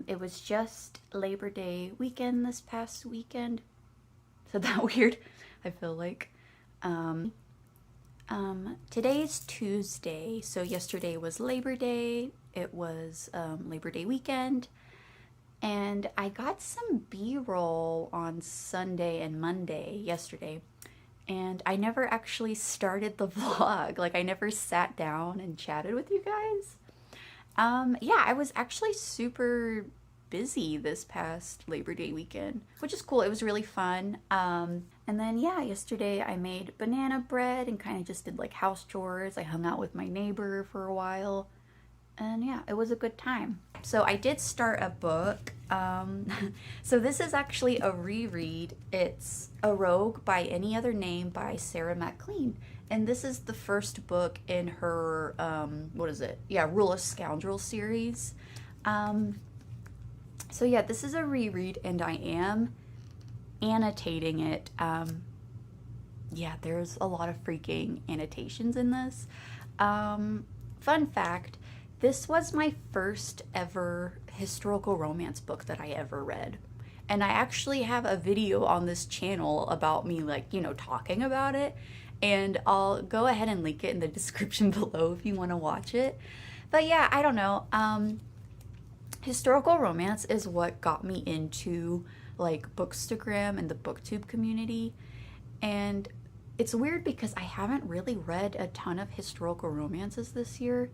It was just Labor Day weekend this past weekend. Is that weird? I feel like. Today's Tuesday, so yesterday was Labor Day. It was Labor Day weekend. And I got some B-roll on Sunday and Monday yesterday. And I never actually started the vlog. Like, I never sat down and chatted with you guys. Yeah, I was actually super busy this past Labor Day weekend, which is cool. It was really fun. And then, yeah, yesterday I made banana bread and kind of just did like house chores. I hung out with my neighbor for a while. And yeah, it was a good time. So I did start a book. So this is actually a reread. It's A Rogue by Any Other Name by Sarah MacLean. And this is the first book in her, what is it? Yeah, Rule of Scoundrels series. So yeah, this is a reread and I am annotating it. Yeah, there's a lot of freaking annotations in this. Fun fact, this was my first ever historical romance book that I ever read. And I actually have a video on this channel about me, like, you know, talking about it. And I'll go ahead and link it in the description below if you want to watch it. But yeah, I don't know. Historical romance is what got me into like Bookstagram and the booktube community. And it's weird because I haven't really read a ton of historical romances this year.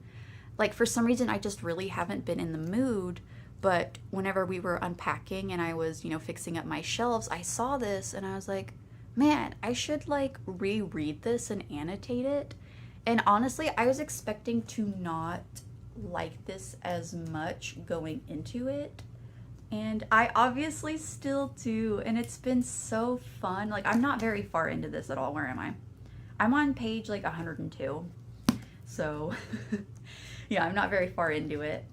Like, for some reason, I just really haven't been in the mood. But whenever we were unpacking and I was, you know, fixing up my shelves, I saw this and I was like, man, I should like reread this and annotate it. And honestly, I was expecting to not like this as much going into it. And I obviously still do. And it's been so fun. Like, I'm not very far into this at all. Where am I? I'm on page like 102. So yeah, I'm not very far into it.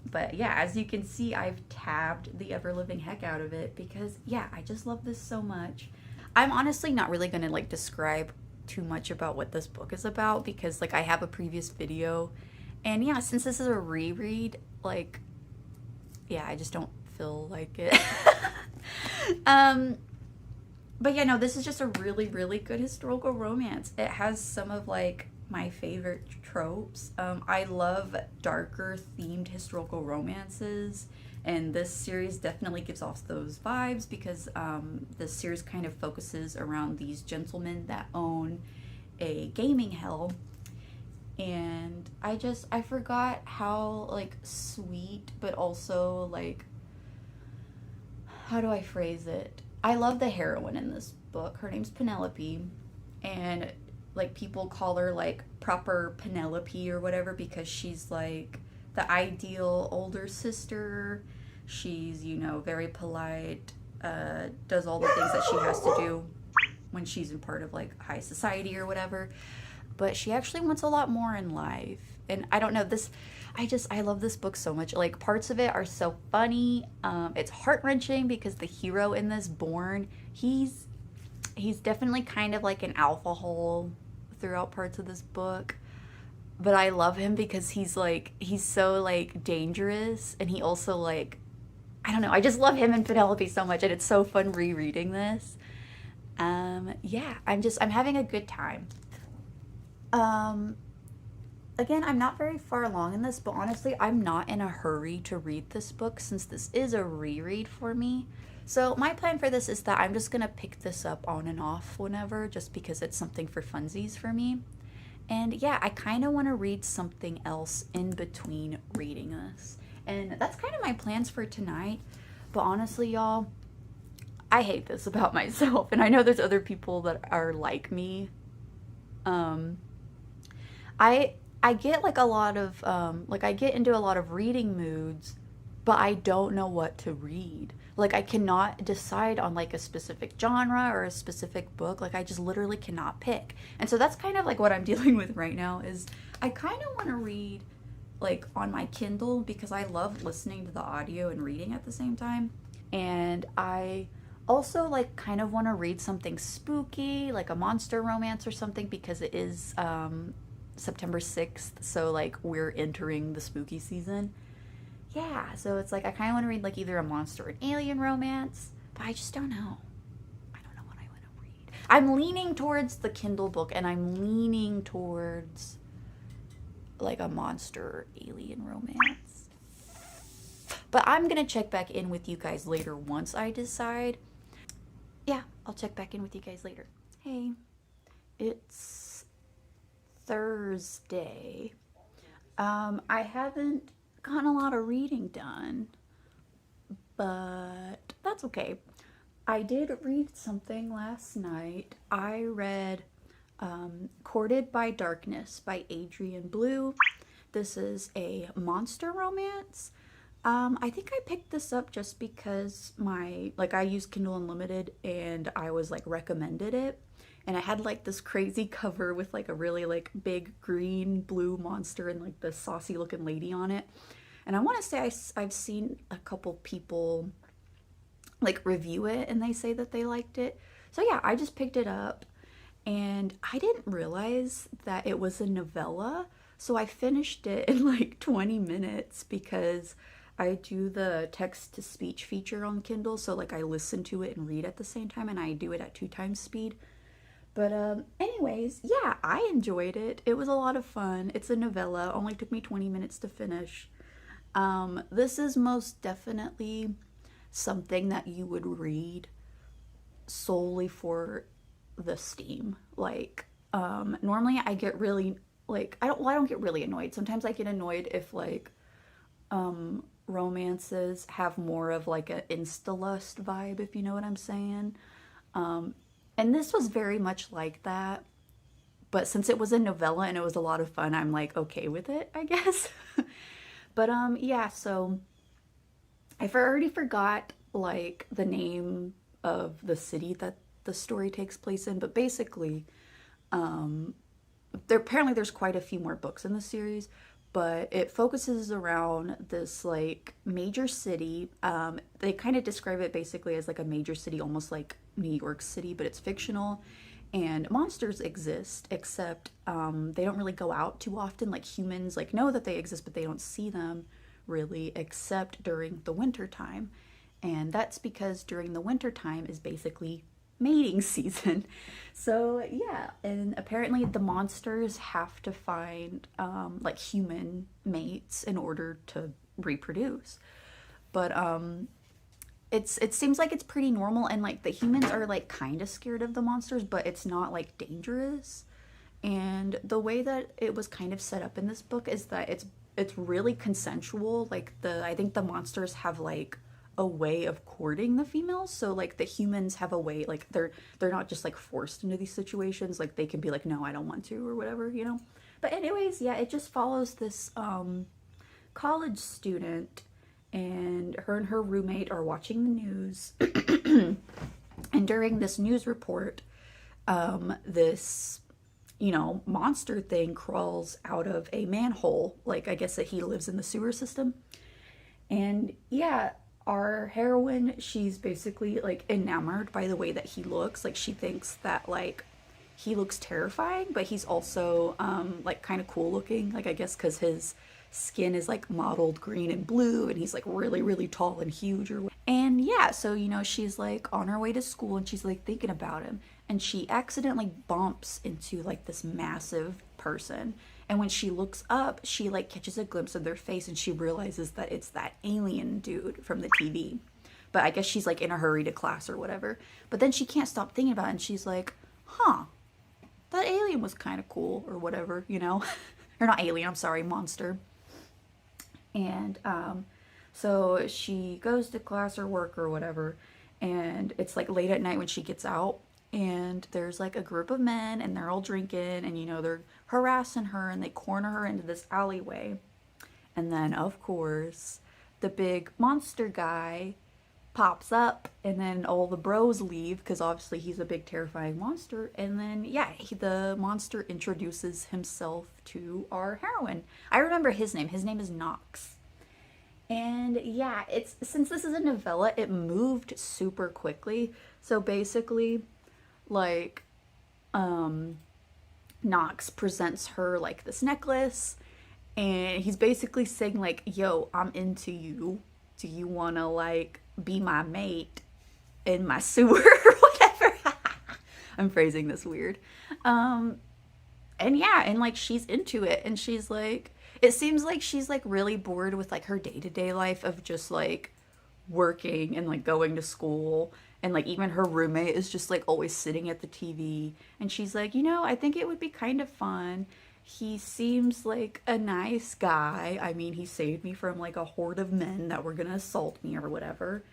But yeah, as you can see, I've tabbed the ever-living heck out of it because, yeah, I just love this so much. I'm honestly not really going to, like, describe too much about what this book is about because, like, I have a previous video. And, yeah, since this is a reread, like, yeah, I just don't feel like it. But, yeah, no, this is just a really, really good historical romance. It has some of, like, my favorite tropes. I love darker themed historical romances, and this series definitely gives off those vibes because this series kind of focuses around these gentlemen that own a gaming hell. And I forgot how like sweet, but also like, how do I phrase it? I love the heroine in this book. Her name's Penelope, and like people call her like proper Penelope or whatever because she's like the ideal older sister. She's, you know, very polite, does all the things that she has to do when she's in part of like high society or whatever. But she actually wants a lot more in life. And I don't know, this, I love this book so much. Like, parts of it are so funny. It's heart-wrenching because the hero in this, Bourne, he's definitely kind of like an alpha hole throughout parts of this book, but I love him because he's so like dangerous, and he also like, I don't know, I just love him and Penelope so much, and it's so fun rereading this. Yeah, I'm having a good time. Again, I'm not very far along in this, but honestly, I'm not in a hurry to read this book since this is a reread for me. So my plan for this is that I'm just gonna pick this up on and off whenever, just because it's something for funsies for me. And yeah, I kind of want to read something else in between reading this. And that's kind of my plans for tonight. But honestly, y'all, I hate this about myself. And I know there's other people that are like me. I get like a lot of, I get into a lot of reading moods, but I don't know what to read. Like, I cannot decide on like a specific genre or a specific book. Like, I just literally cannot pick. And so that's kind of like what I'm dealing with right now is I kind of want to read like on my Kindle because I love listening to the audio and reading at the same time. And I also like kind of want to read something spooky, like a monster romance or something, because it is September 6th. So like we're entering the spooky season. yeah, so it's like I kind of want to read like either a monster or an alien romance, but I just don't know. I don't know what I want to read. I'm leaning towards the Kindle book, and I'm leaning towards like a monster or alien romance. But I'm gonna check back in with you guys later once I decide. Yeah, I'll check back in with you guys later. Hey, it's Thursday. I haven't gotten a lot of reading done, but that's okay. I did read something last night. I read Courted by Darkness by Adrian Blue. This is a monster romance. I think I picked this up just because I use Kindle Unlimited and I was like recommended it. And I had like this crazy cover with like a really like big green blue monster and like the saucy looking lady on it. And I want to say I've seen a couple people like review it and they say that they liked it. So yeah, I just picked it up and I didn't realize that it was a novella. So I finished it in like 20 minutes because I do the text to speech feature on Kindle. So like I listen to it and read at the same time, and I do it at 2 times speed. But anyways, yeah, I enjoyed it. It was a lot of fun. It's a novella. Only took me 20 minutes to finish. This is most definitely something that you would read solely for the steam. Like, normally I get really, like, I don't get really annoyed. Sometimes I get annoyed if, like, romances have more of, like, an insta-lust vibe, if you know what I'm saying. And this was very much like that. But since it was a novella and it was a lot of fun, I'm, like, okay with it, I guess. But, yeah, so I already forgot, like, the name of the city that the story takes place in, but basically, there's quite a few more books in the series, but it focuses around this, like, major city. They kind of describe it basically as, like, a major city, almost like New York City, but it's fictional, and monsters exist, except they don't really go out too often. Like, humans like know that they exist, but they don't see them really except during the winter time. And that's because during the winter time is basically mating season. So yeah, and apparently the monsters have to find like human mates in order to reproduce. But it seems like it's pretty normal, and like the humans are like kind of scared of the monsters, but it's not like dangerous. And the way that it was kind of set up in this book is that it's really consensual. Like I think the monsters have like a way of courting the females, so like the humans have a way, like they're not just like forced into these situations. Like they can be like, no, I don't want to, or whatever, you know. But anyways, yeah, it just follows this college student, and her roommate are watching the news. And during this news report, this, you know, monster thing crawls out of a manhole. Like, I guess that he lives in the sewer system. And yeah, our heroine, she's basically like enamored by the way that he looks. Like, she thinks that like he looks terrifying, but he's also like kind of cool looking. Like, I guess because his skin is like mottled green and blue, and he's like really, really tall and huge. And yeah, so, you know, she's like on her way to school and she's like thinking about him, and she accidentally bumps into like this massive person. And when she looks up, she like catches a glimpse of their face, and she realizes that it's that alien dude from the TV. But I guess she's like in a hurry to class or whatever. But then she can't stop thinking about it, and she's like, huh, that alien was kind of cool, or whatever, you know. Or not alien, I'm sorry, monster. And so she goes to class or work or whatever, and it's like late at night when she gets out, and there's like a group of men, and they're all drinking, and, you know, they're harassing her, and they corner her into this alleyway. And then, of course, the big monster guy pops up, and then all the bros leave because obviously he's a big terrifying monster. And then yeah, the monster introduces himself to our heroine. I remember his name is Knox. And yeah, it's, since this is a novella, it moved super quickly. So basically, like, Knox presents her like this necklace, And he's basically saying like, yo, I'm into you. Do you want to like be my mate in my sewer or whatever? I'm phrasing this weird. And yeah, and like she's into it, and she's like, it seems like she's like really bored with like her day-to-day life of just like working and like going to school, and like even her roommate is just like always sitting at the TV, and she's like, you know, I think it would be kind of fun. He seems like a nice guy. I mean, he saved me from like a horde of men that were gonna assault me or whatever,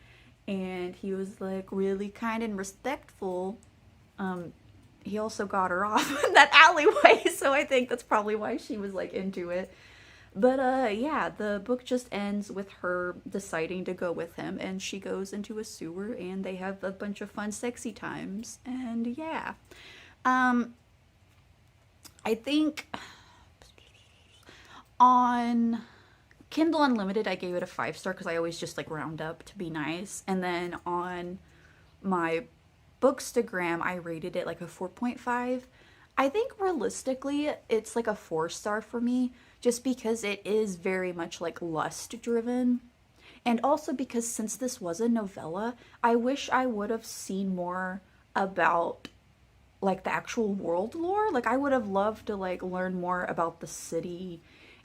and he was like really kind and respectful. He also got her off in that alleyway, so I think that's probably why she was like into it. But yeah, the book just ends with her deciding to go with him, and she goes into a sewer and they have a bunch of fun sexy times. And yeah. I think on Kindle Unlimited I gave it a 5 star because I always just like round up to be nice. And then on my Bookstagram I rated it like a 4.5. I think realistically it's like a 4 star for me, just because it is very much like lust driven. And also because since this was a novella, I wish I would have seen more about like the actual world lore. Like I would have loved to like learn more about the city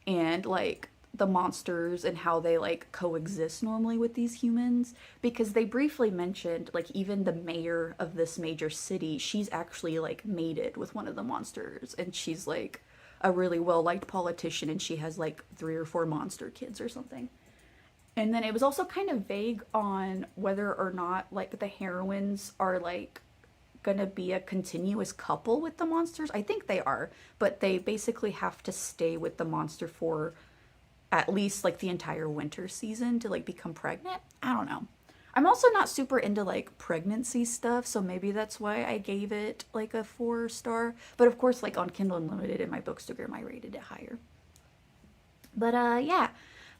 and like the monsters and how they like coexist normally with these humans, because they briefly mentioned like even the mayor of this major city, she's actually like mated with one of the monsters, and she's like a really well liked politician, and she has like 3 or 4 monster kids or something. And then it was also kind of vague on whether or not like the heroines are like gonna be a continuous couple with the monsters. I think they are, but they basically have to stay with the monster for at least like the entire winter season to like become pregnant. I don't know. I'm also not super into like pregnancy stuff, so maybe that's why I gave it like a 4 star. But of course, like on Kindle Unlimited in my Bookstagram, I rated it higher. But yeah.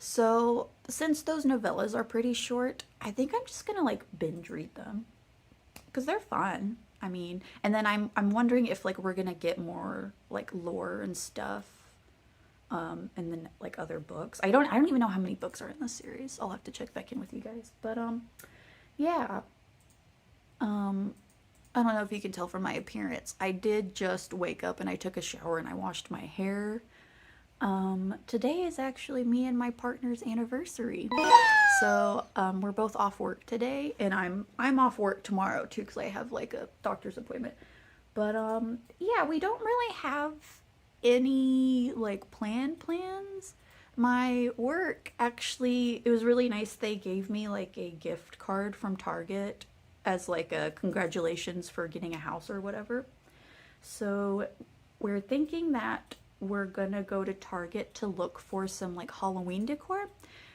So since those novellas are pretty short, I think I'm just gonna like binge read them because they're fun. I mean, and then I'm wondering if like we're gonna get more like lore and stuff, and then like other books. I don't even know how many books are in this series. I'll have to check back in with you guys. But yeah. I don't know if you can tell from my appearance. I did just wake up and I took a shower and I washed my hair. Today is actually me and my partner's anniversary. So, we're both off work today, and I'm off work tomorrow too because I have like a doctor's appointment. But yeah, we don't really have any like plans. My work actually, it was really nice. They gave me like a gift card from Target as like a congratulations for getting a house or whatever. So, we're thinking that we're gonna go to Target to look for some like Halloween decor,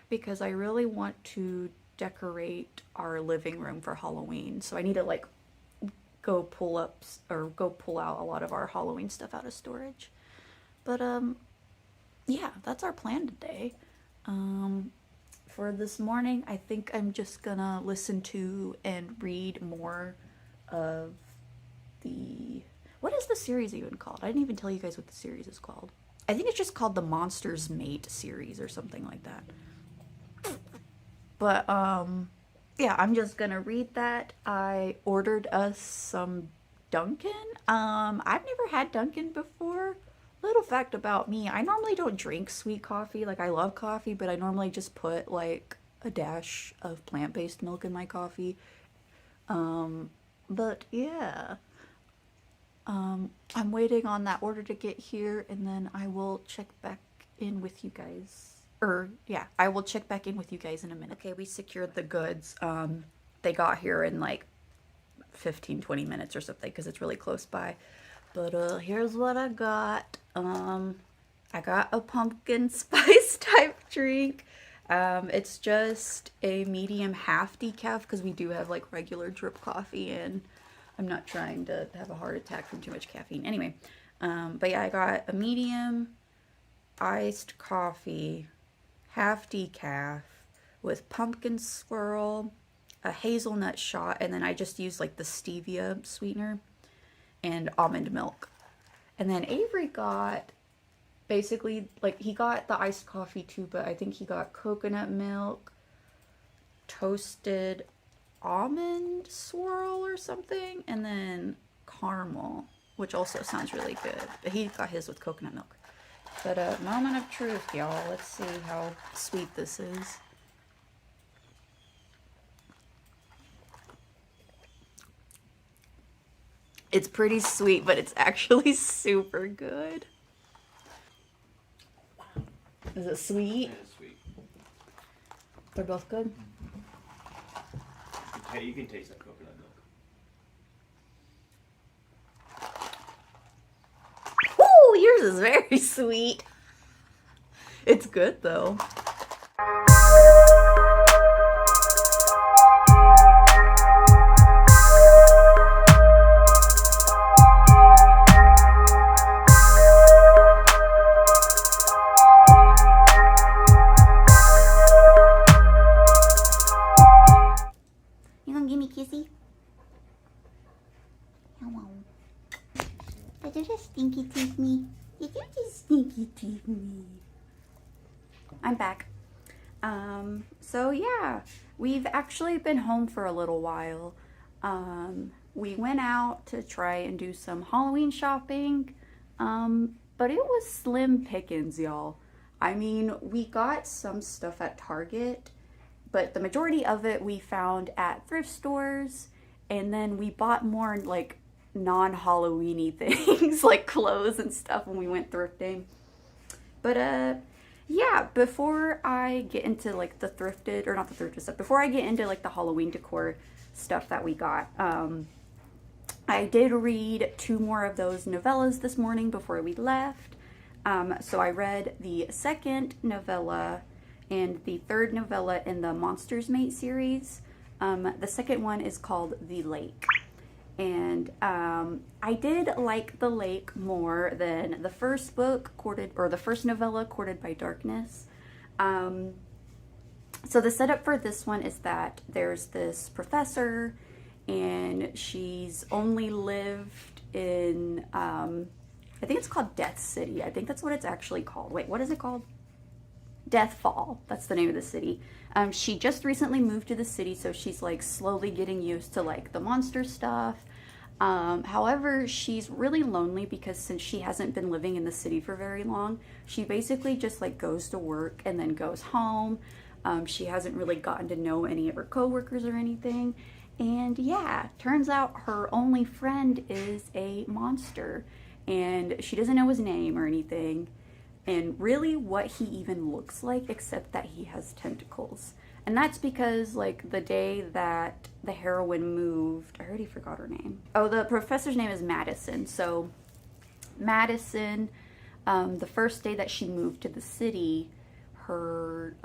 because I really want to decorate our living room for Halloween. So I need to like go pull out a lot of our Halloween stuff out of storage. But yeah, that's our plan today. For this morning, I think I'm just gonna listen to and read more of the, what is the series even called? I didn't even tell you guys what the series is called. I think it's just called the Monsters Mate series or something like that. But yeah, I'm just gonna read that. I ordered us some Dunkin'. I've never had Dunkin' before. Little fact about me, I normally don't drink sweet coffee. Like I love coffee, but I normally just put like a dash of plant-based milk in my coffee. But yeah. I'm waiting on that order to get here, and then I will check back in with you guys. Yeah, I will check back in with you guys in a minute. Okay, we secured the goods. They got here in like 15-20 minutes or something because it's really close by. But here's what I got. I got a pumpkin spice type drink. It's just a medium half decaf because we do have like regular drip coffee, and I'm not trying to have a heart attack from too much caffeine. Anyway, but yeah, I got a medium iced coffee, half decaf, with pumpkin swirl, a hazelnut shot, and then I just used like the stevia sweetener, and almond milk. And then Avery got basically, like, he got the iced coffee too, but I think he got coconut milk, toasted almond swirl or something, and then caramel, which also sounds really good. But he got his with coconut milk. But moment of truth, y'all. Let's see how sweet this is. It's pretty sweet, but it's actually super good. Is it sweet? It is sweet. They're both good? Hey, you can taste that coconut milk. Ooh, yours is very sweet. It's good though. You gonna give me a kissy? Hello. Did you just stinky teeth me? Did you just stinky teeth me? I'm back. So yeah, we've actually been home for a little while. We went out to try and do some Halloween shopping, but it was slim pickings, y'all. I mean, we got some stuff at Target, but the majority of it we found at thrift stores, and then we bought more like non-Halloween-y things like clothes and stuff when we went thrifting. But yeah, before I get into like the thrifted, or not the thrifted stuff, before I get into like the Halloween decor stuff that we got, I did read 2 more of those novellas this morning before we left. So I read the second novella and the third novella in the Monsters Mate series. The second one is called The Lake. And I did like The Lake more than the first book, the first novella, Courted by Darkness. So the setup for this one is that there's this professor, and she's only lived in, I think it's called Death City. I think that's what it's actually called. Wait, what is it called? Deathfall. That's the name of the city. She just recently moved to the city, so she's like slowly getting used to like the monster stuff. However, she's really lonely because since she hasn't been living in the city for very long, she basically just like goes to work and then goes home. She hasn't really gotten to know any of her coworkers or anything. And yeah, turns out her only friend is a monster, and she doesn't know his name or anything, and really what he even looks like, except that he has tentacles. And that's because like the day that the heroine moved, I already forgot her name. Oh, the professor's name is Madison. So Madison, the first day that she moved to the city, her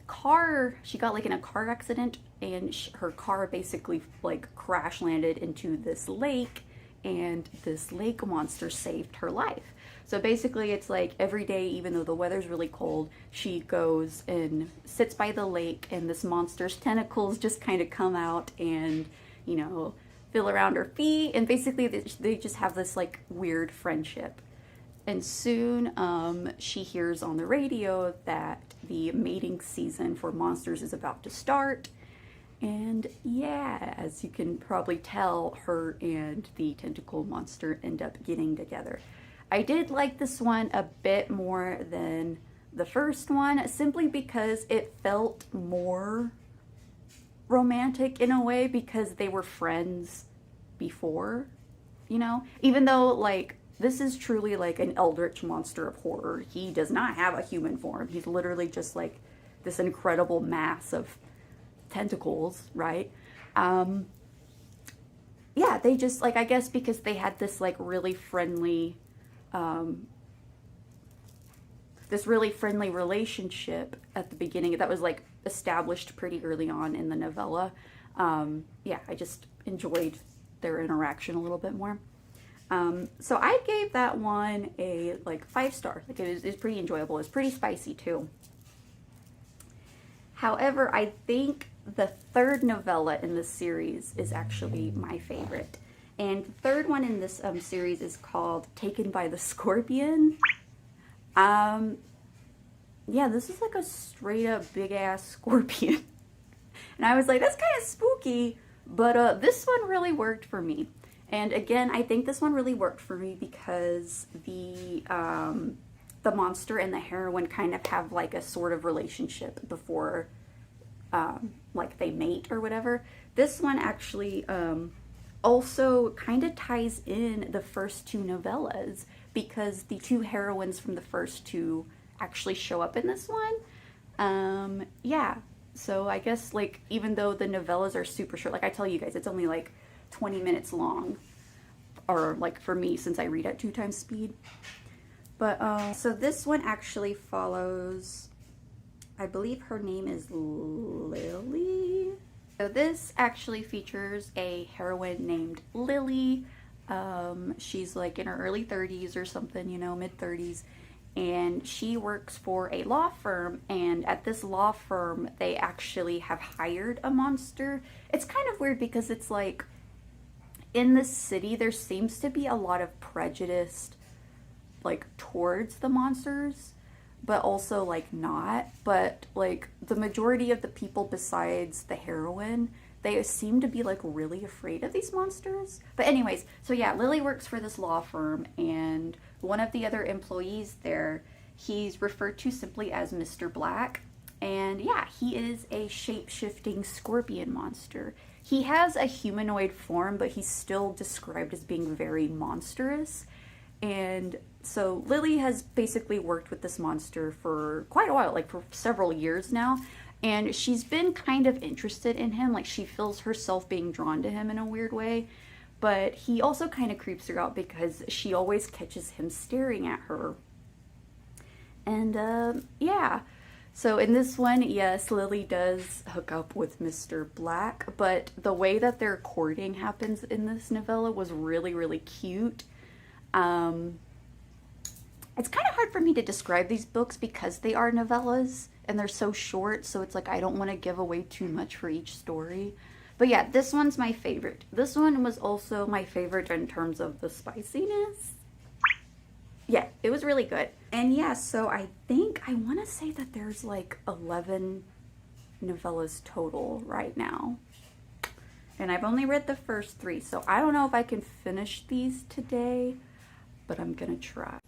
car, she got like in a car accident, and her car basically like crash landed into this lake, and this lake monster saved her life. So basically it's like every day, even though the weather's really cold, she goes and sits by the lake, and this monster's tentacles just kind of come out and, you know, feel around her feet, and basically they just have this like weird friendship. And soon she hears on the radio that the mating season for monsters is about to start. And yeah, as you can probably tell, her and the tentacle monster end up getting together. I did like this one a bit more than the first one, simply because it felt more romantic in a way, because they were friends before, you know? Even though, like, this is truly like an eldritch monster of horror. He does not have a human form. He's literally just like this incredible mass of tentacles, right? Yeah, they just, like, I guess because they had this like really friendly relationship at the beginning that was like established pretty early on in the novella. Yeah, I just enjoyed their interaction a little bit more. So I gave that one a like 5 star. Like it was pretty enjoyable. It's pretty spicy too. However, I think the third novella in this series is actually my favorite. And the third one in this series is called Taken by the Scorpion. Yeah, this is like a straight up big ass scorpion. And I was like, that's kind of spooky, but this one really worked for me. And again, I think this one really worked for me because the monster and the heroine kind of have like a sort of relationship before like they mate or whatever. This one actually also kind of ties in the first two novellas because the two heroines from the first two actually show up in this one. Yeah, so I guess like even though the novellas are super short, like I tell you guys, it's only like 20 minutes long, or like for me since I read at 2 times speed. But so this one actually follows, I believe her name is Lily. So this actually features a heroine named Lily. She's like in her early 30s or something, you know, mid 30s. And she works for a law firm, and at this law firm they actually have hired a monster. It's kind of weird because it's like in the city there seems to be a lot of prejudice like towards the monsters, but also like not. But like the majority of the people besides the heroine, they seem to be like really afraid of these monsters. But anyways, so yeah, Lily works for this law firm, and one of the other employees there, he's referred to simply as Mr. Black. And yeah, he is a shape-shifting scorpion monster. He has a humanoid form, but he's still described as being very monstrous. And so Lily has basically worked with this monster for quite a while, like for several years now. And she's been kind of interested in him, like she feels herself being drawn to him in a weird way. But he also kind of creeps her out because she always catches him staring at her. And yeah, so in this one, yes, Lily does hook up with Mr. Black, but the way that their courting happens in this novella was really, really cute. It's kind of hard for me to describe these books because they are novellas and they're so short, so it's like I don't want to give away too much for each story. But yeah, this one's my favorite. This one was also my favorite in terms of the spiciness. Yeah, it was really good. And yeah, so I think, I want to say that there's like 11 novellas total right now. And I've only read the first 3, so I don't know if I can finish these today, but I'm gonna try.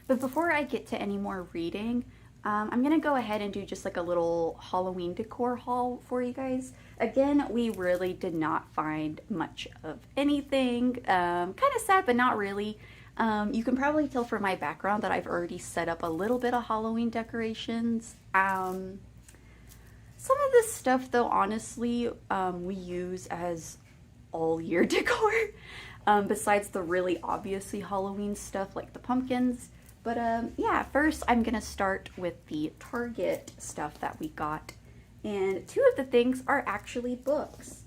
But before I get to any more reading, I'm gonna go ahead and do just like a little Halloween decor haul for you guys. Again, we really did not find much of anything. Kind of sad, but not really. You can probably tell from my background that I've already set up a little bit of Halloween decorations. Some of this stuff though, honestly, we use as all year decor, besides the really obviously Halloween stuff like the pumpkins. But yeah, first I'm gonna start with the Target stuff that we got. And 2 of the things are actually books.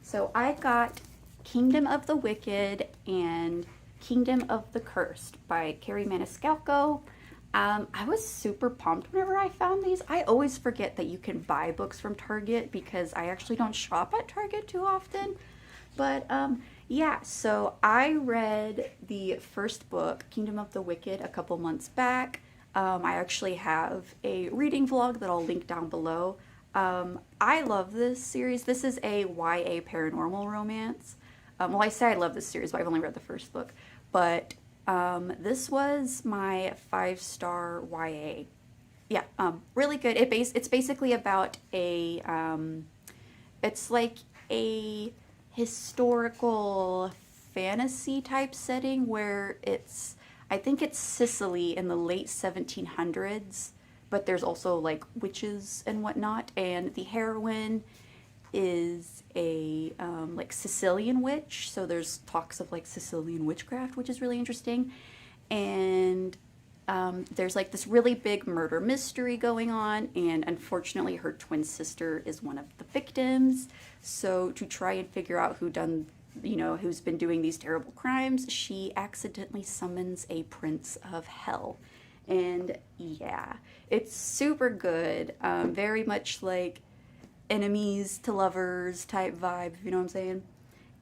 So I got Kingdom of the Wicked and Kingdom of the Cursed by Kerri Maniscalco. I was super pumped whenever I found these. I always forget that you can buy books from Target because I actually don't shop at Target too often. But yeah, so I read the first book, Kingdom of the Wicked, a couple months back. I actually have a reading vlog that I'll link down below. I love this series. This is a YA paranormal romance. Well, I say I love this series, but I've only read the first book. But this was my 5-star YA. Yeah, really good. It's basically about a, it's like a historical fantasy type setting where it's, I think it's Sicily in the late 1700s, but there's also like witches and whatnot, and the heroine is a like Sicilian witch, so there's talks of like Sicilian witchcraft, which is really interesting. And there's like this really big murder mystery going on, and unfortunately her twin sister is one of the victims. So to try and figure out who's been doing these terrible crimes, she accidentally summons a prince of hell. And yeah, it's super good. Very much like enemies to lovers type vibe, if you know what I'm saying.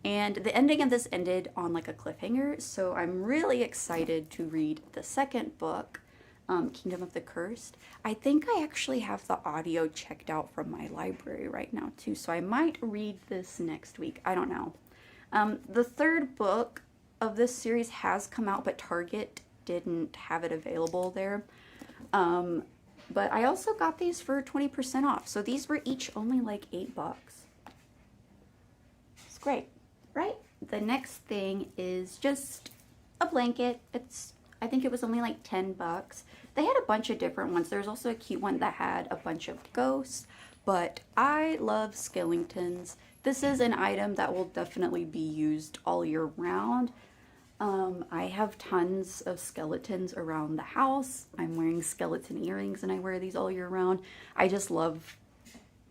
And the ending of this ended on like a cliffhanger, so I'm really excited to read the second book, Kingdom of the Cursed. I think I actually have the audio checked out from my library right now too, so I might read this next week. I don't know. The third book of this series has come out, but Target didn't have it available there. But I also got these for 20% off, so these were each only like $8. It's great, right? The next thing is just a blanket. I think it was only like $10. They had a bunch of different ones. There's also a cute one that had a bunch of ghosts, but I love skeletons. This is an item that will definitely be used all year round. I have tons of skeletons around the house. I'm wearing skeleton earrings and I wear these all year round. I just love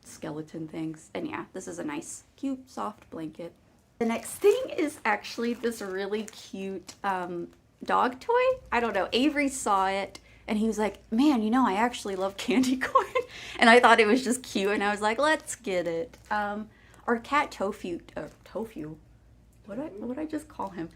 skeleton things. And yeah, this is a nice, cute, soft blanket. The next thing is actually this really cute dog toy. I don't know, Avery saw it and he was like, man, you know, I actually love candy corn. And I thought it was just cute and I was like, let's get it. Our cat Tofu, what did I just call him?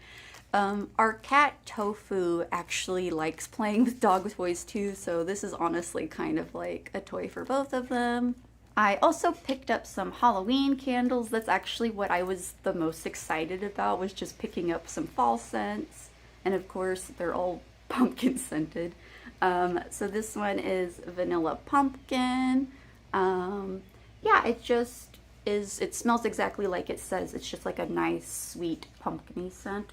Our cat Tofu actually likes playing with dog toys too, so this is honestly kind of like a toy for both of them. I also picked up some Halloween candles. That's actually what I was the most excited about, was just picking up some fall scents. And of course, they're all pumpkin scented. So this one is vanilla pumpkin. Yeah, it just is, it smells exactly like it says. It's just like a nice, sweet, pumpkin-y scent.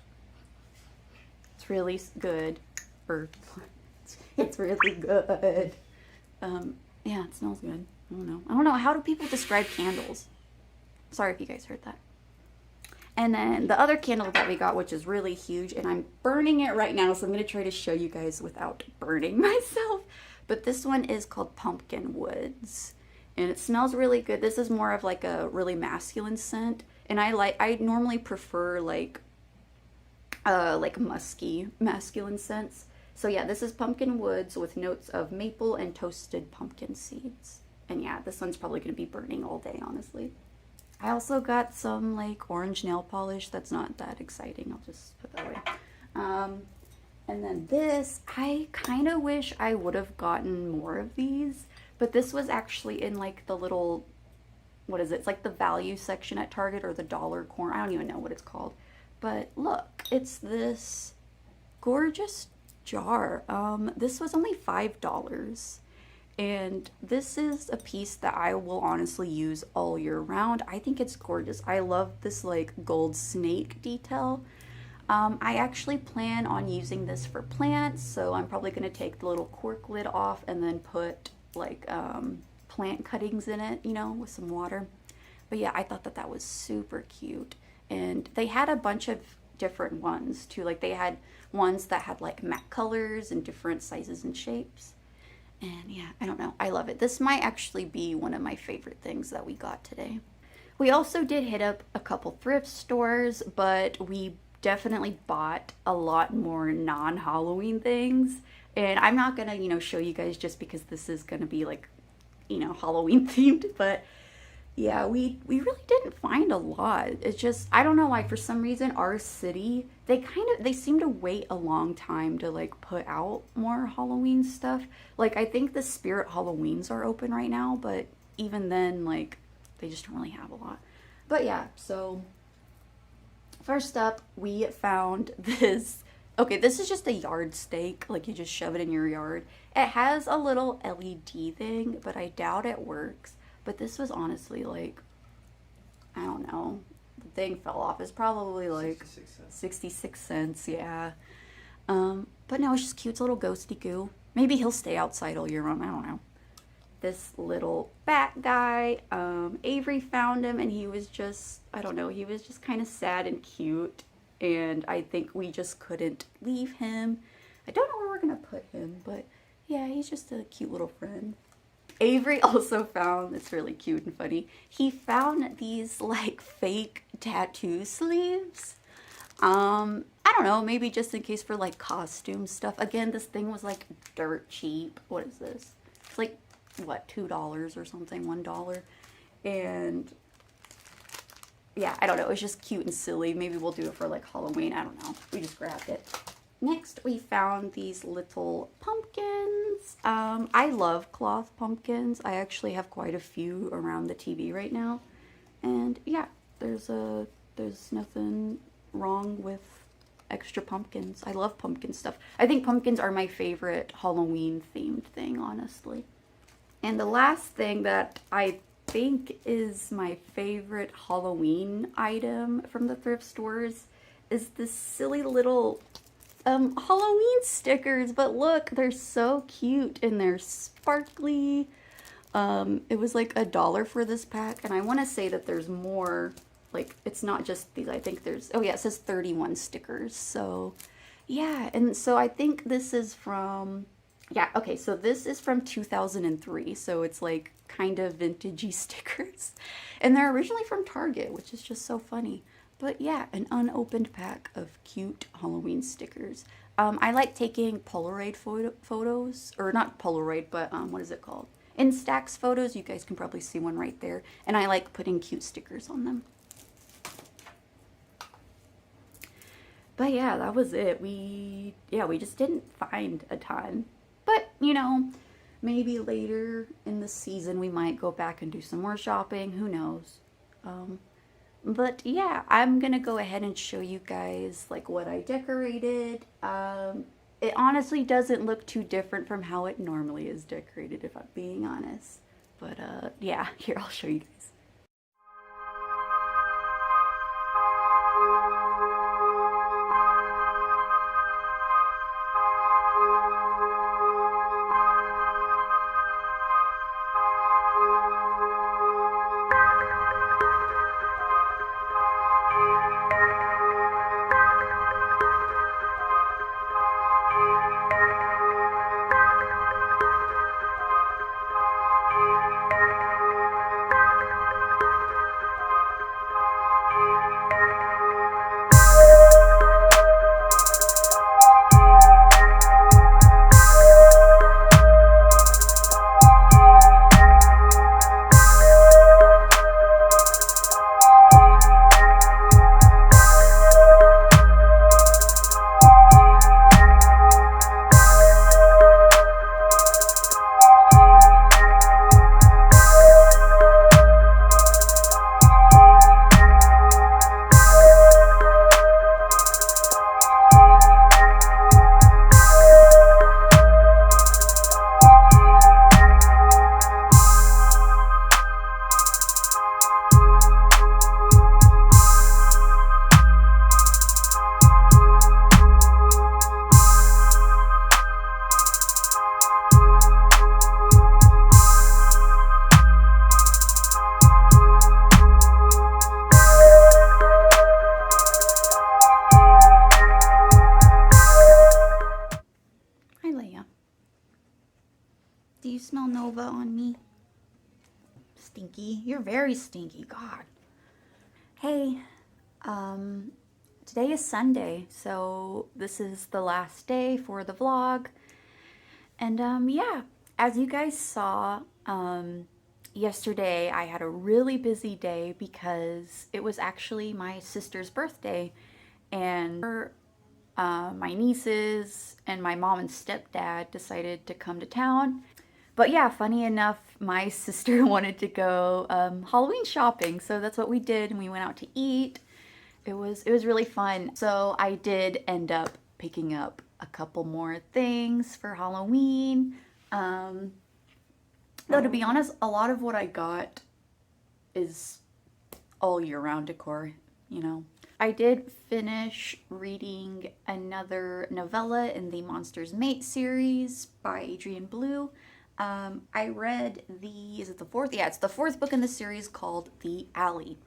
It's really good. It's really good. Yeah, it smells good. I don't know. How do people describe candles? Sorry if you guys heard that. And then the other candle that we got, which is really huge, and I'm burning it right now, so I'm going to try to show you guys without burning myself. But this one is called Pumpkin Woods. And it smells really good. This is more of like a really masculine scent. And I normally prefer like musky masculine scents. So yeah, this is Pumpkin Woods with notes of maple and toasted pumpkin seeds. And yeah, this one's probably going to be burning all day, honestly. I also got some like orange nail polish. That's not that exciting. I'll just put that away. And then this, I kind of wish I would have gotten more of these. But this was actually in like the little, what is it? It's like the value section at Target, or the dollar corner. I don't even know what it's called. But look, it's this gorgeous jar. This was only $5. And this is a piece that I will honestly use all year round. I think it's gorgeous. I love this like gold snake detail. I actually plan on using this for plants, so I'm probably going to take the little cork lid off and then put like plant cuttings in it, you know, with some water. But yeah, I thought that that was super cute. And they had a bunch of different ones too. Like they had ones that had like matte colors and different sizes and shapes. And yeah, I don't know. I love it. This might actually be one of my favorite things that we got today. We also did hit up a couple thrift stores, but we definitely bought a lot more non-Halloween things. And I'm not gonna, you know, show you guys just because this is gonna be like, you know, Halloween themed, but yeah, we really didn't find a lot. It's just, I don't know why, for some reason our city, they seem to wait a long time to like put out more Halloween stuff. Like I think the Spirit Halloweens are open right now, but even then, like, they just don't really have a lot. But yeah, so first up we found this. Okay, this is just a yard stake, like you just shove it in your yard. It has a little LED thing, but I doubt it works. But this was honestly like, I don't know, the thing fell off. It's probably like 66 cents, yeah. But no, it's just cute. It's a little ghosty goo. Maybe he'll stay outside all year round, I don't know. This little bat guy, Avery found him and he was just, I don't know, he was just kind of sad and cute. And I think we just couldn't leave him. I don't know where we're gonna put him, but yeah, he's just a cute little friend. Avery also found, it's really cute and funny, he found these like fake tattoo sleeves. I don't know, maybe just in case for like costume stuff. Again, this thing was like dirt cheap. What is this? It's like, what, $2 or something, $1. And yeah, I don't know. It was just cute and silly. Maybe we'll do it for like Halloween. I don't know. We just grabbed it. Next, we found these little pumpkins. I love cloth pumpkins. I actually have quite a few around the TV right now. And yeah, there's nothing wrong with extra pumpkins. I love pumpkin stuff. I think pumpkins are my favorite Halloween themed thing, honestly. And the last thing that I think is my favorite Halloween item from the thrift stores is this silly little Halloween stickers. But look, they're so cute and they're sparkly. It was like $1 for this pack, and I want to say that there's more. Like, it's not just these. I think there's, oh yeah, it says 31 stickers. So yeah, and so I think this is from, yeah, okay, so this is from 2003, so it's like kind of vintagey stickers. And they're originally from Target, which is just so funny. But yeah, an unopened pack of cute Halloween stickers. I like taking Polaroid photos, or not Polaroid, but what is it called? Instax photos. You guys can probably see one right there. And I like putting cute stickers on them. But yeah, that was it. We just didn't find a ton. But, you know, maybe later in the season we might go back and do some more shopping. Who knows? But yeah, I'm gonna go ahead and show you guys like what I decorated. It honestly doesn't look too different from how it normally is decorated, if I'm being honest. But yeah, here, I'll show you guys. Do you smell Nova on me? Stinky. You're very stinky. God. Hey, today is Sunday, so this is the last day for the vlog. And yeah, as you guys saw, yesterday I had a really busy day because it was actually my sister's birthday, and my nieces and my mom and stepdad decided to come to town. But yeah, funny enough, my sister wanted to go Halloween shopping, so that's what we did, and we went out to eat. It was really fun. So I did end up picking up a couple more things for Halloween. Though to be honest, a lot of what I got is all year round decor, you know. I did finish reading another novella in the Monsters Mate series by Adrian Blue. I read is it the fourth? Yeah, it's the fourth book in the series called The Alley.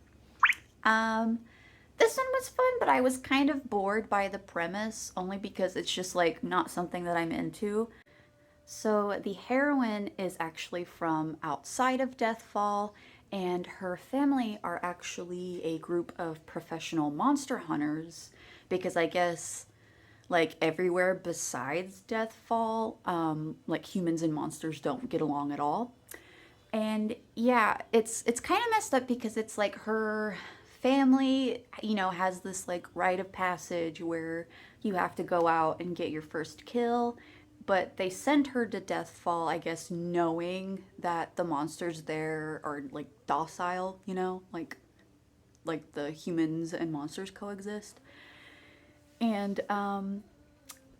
This one was fun, but I was kind of bored by the premise, only because it's just like not something that I'm into. So the heroine is actually from outside of Deathfall, and her family are actually a group of professional monster hunters, because I guess like everywhere besides Deathfall, like humans and monsters don't get along at all. And yeah, it's kind of messed up because it's like her family, you know, has this like rite of passage where you have to go out and get your first kill. But they sent her to Deathfall, I guess, knowing that the monsters there are like docile, you know, like the humans and monsters coexist. And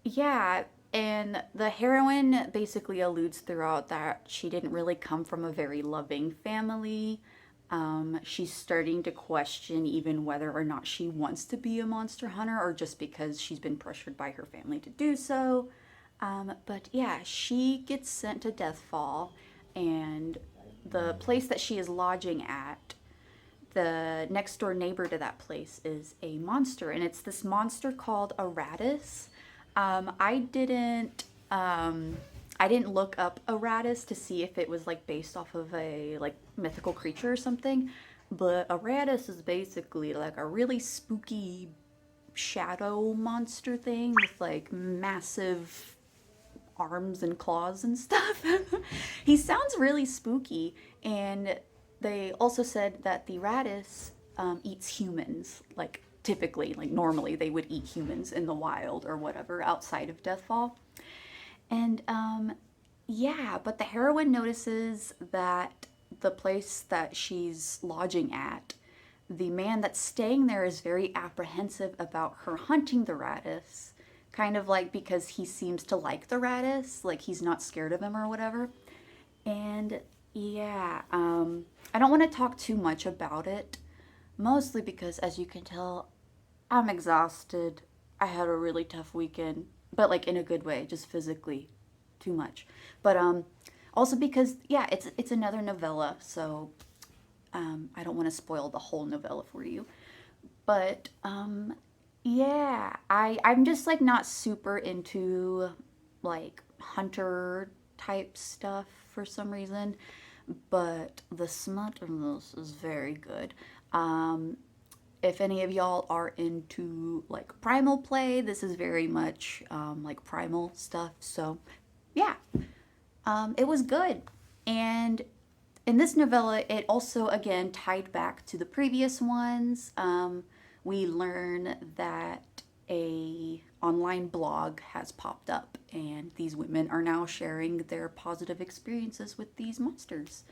yeah, and the heroine basically alludes throughout that she didn't really come from a very loving family. She's starting to question even whether or not she wants to be a monster hunter or just because she's been pressured by her family to do so. But yeah, she gets sent to Deathfall, and the place that she is lodging at, the next door neighbor to that place is a monster, and it's this monster called a Radis. I didn't I didn't look up a Radis to see if it was like based off of a like mythical creature or something, but a Radis is basically like a really spooky shadow monster thing with like massive arms and claws and stuff. He sounds really spooky, and they also said that the Radis eats humans, like typically, like normally they would eat humans in the wild or whatever outside of Deathfall. And yeah, but the heroine notices that the place that she's lodging at, the man that's staying there is very apprehensive about her hunting the Radis, kind of like because he seems to like the Radis, like he's not scared of him or whatever. And yeah, I don't want to talk too much about it, mostly because, as you can tell, I'm exhausted. I had a really tough weekend, but like in a good way, just physically too much. But also because yeah, it's another novella, so I don't want to spoil the whole novella for you. But yeah, I'm just like not super into like hunter type stuff for some reason, but the smut in this is very good. If any of y'all are into like primal play, this is very much like primal stuff. So yeah, it was good. And in this novella, it also again tied back to the previous ones. We learn that a online blog has popped up, and these women are now sharing their positive experiences with these monsters.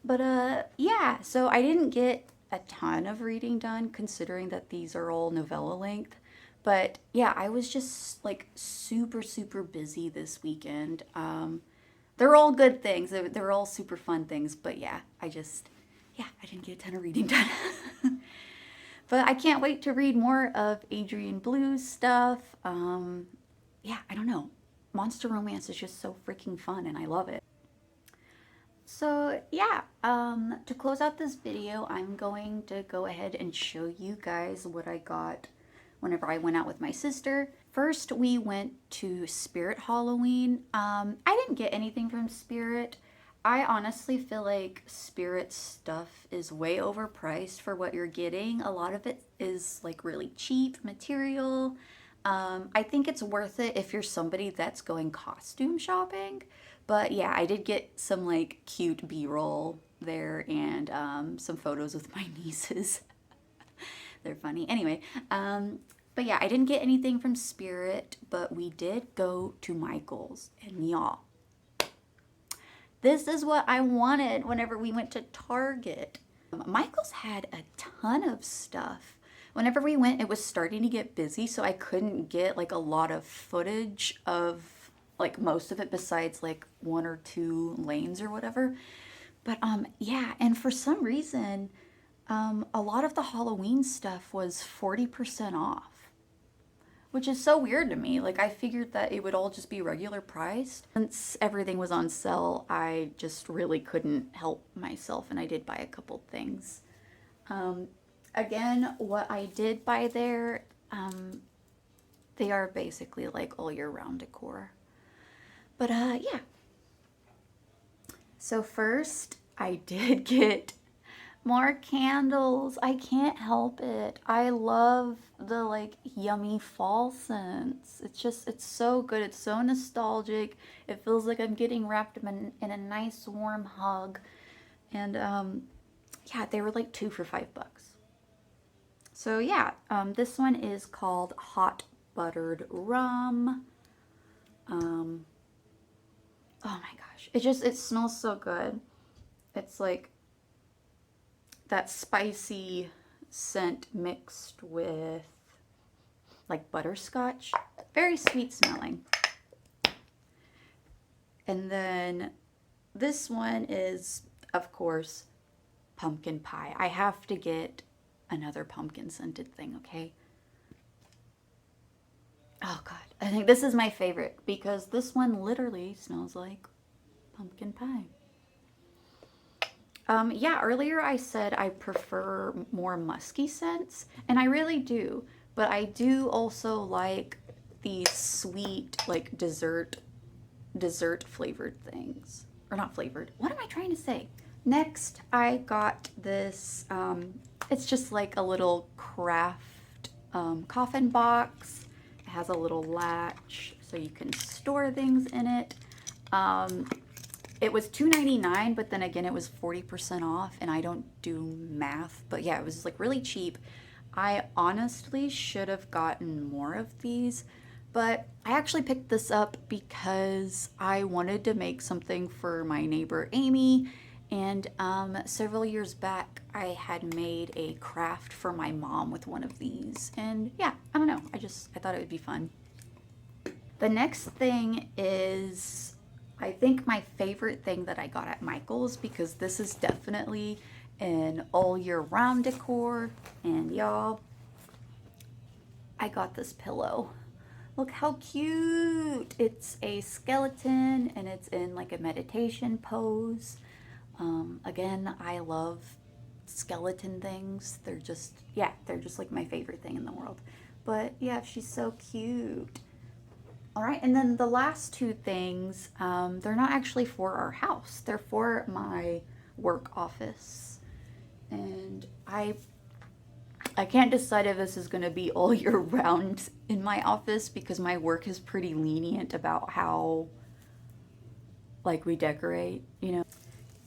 But yeah, so I didn't get a ton of reading done considering that these are all novella length. But yeah, I was just like super, super busy this weekend. They're all good things. They're all super fun things. But yeah, yeah, I didn't get a ton of reading done. But I can't wait to read more of Adrian Blue's stuff. Yeah, I don't know. Monster romance is just so freaking fun and I love it. So yeah, to close out this video, I'm going to go ahead and show you guys what I got whenever I went out with my sister. First, we went to Spirit Halloween. I didn't get anything from Spirit. I honestly feel like Spirit stuff is way overpriced for what you're getting. A lot of it is like really cheap material. I think it's worth it if you're somebody that's going costume shopping. But yeah, I did get some like cute B-roll there and some photos with my nieces. They're funny. Anyway, but yeah, I didn't get anything from Spirit, but we did go to Michael's, and y'all, this is what I wanted whenever we went to Target. Michael's had a ton of stuff. Whenever we went, it was starting to get busy, so I couldn't get like a lot of footage of like most of it besides like one or two lanes or whatever. But yeah, and for some reason, a lot of the Halloween stuff was 40% off. Which is so weird to me. Like, I figured that it would all just be regular priced. Since everything was on sale, I just really couldn't help myself, and I did buy a couple things. Again, what I did buy there, they are basically like all year round decor. But yeah. So first, I did get more candles. I can't help it. I love the like yummy fall scents. It's so good. It's so nostalgic. It feels like I'm getting wrapped in a nice warm hug. And yeah, they were like 2 for $5. So yeah, this one is called Hot Buttered Rum. Oh my gosh, it smells so good. It's like that spicy scent mixed with like butterscotch. Very sweet smelling. And then this one is, of course, pumpkin pie. I have to get another pumpkin scented thing, okay? Oh God, I think this is my favorite because this one literally smells like pumpkin pie. Yeah, earlier I said I prefer more musky scents, and I really do, but I do also like these sweet, like dessert flavored things. Or not flavored. What am I trying to say? Next, I got this, it's just like a little craft coffin box. It has a little latch so you can store things in it. It was $2.99, but then again, it was 40% off, and I don't do math, but yeah, it was like really cheap. I honestly should have gotten more of these, but I actually picked this up because I wanted to make something for my neighbor Amy, and several years back, I had made a craft for my mom with one of these, and yeah, I don't know, I thought it would be fun. The next thing is, I think, my favorite thing that I got at Michael's, because this is definitely an all year round decor, and y'all, I got this pillow. Look how cute! It's a skeleton and it's in like a meditation pose. Again, I love skeleton things. They're just like my favorite thing in the world. But yeah, she's so cute. All right, and then the last two things, they're not actually for our house. They're for my work office. And I can't decide if this is going to be all year round in my office because my work is pretty lenient about how, like, we decorate, you know.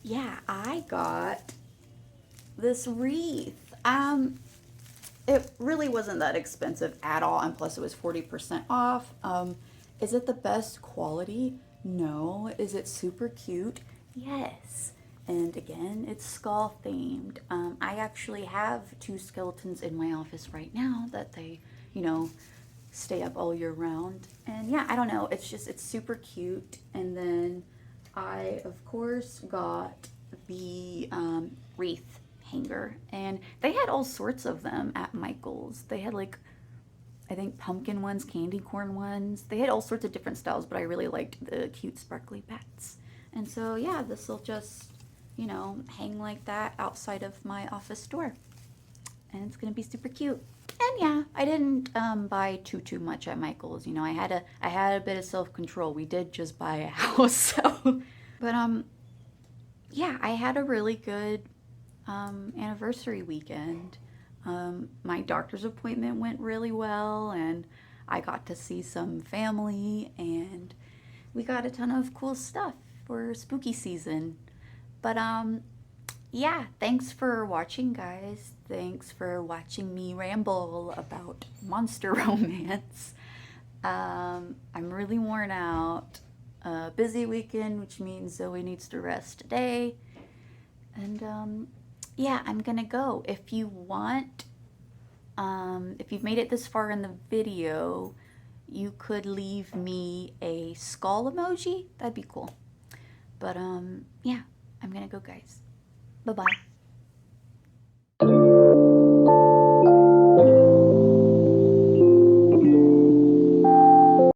Yeah, I got this wreath. It really wasn't that expensive at all, and plus it was 40% off. Is it the best quality? No. Is it super cute? Yes. And again, it's skull themed. I actually have two skeletons in my office right now that they, you know, stay up all year round. And yeah, I don't know. It's super cute. And then I, of course, got the wreath hanger. And they had all sorts of them at Michael's. They had like, I think pumpkin ones, candy corn ones. They had all sorts of different styles, but I really liked the cute sparkly bats. And so yeah, this will just, you know, hang like that outside of my office door. And it's gonna be super cute. And yeah, I didn't buy too much at Michael's. You know, I had a bit of self-control. We did just buy a house, so. But yeah, I had a really good anniversary weekend. My doctor's appointment went really well, and I got to see some family, and we got a ton of cool stuff for spooky season. But yeah, thanks for watching, guys. Thanks for watching me ramble about monster romance. I'm really worn out. Busy weekend, which means Zoe needs to rest today. And yeah, I'm gonna go. If you want, if you've made it this far in the video, you could leave me a skull emoji. That'd be cool. But yeah, I'm gonna go, guys. Bye-bye.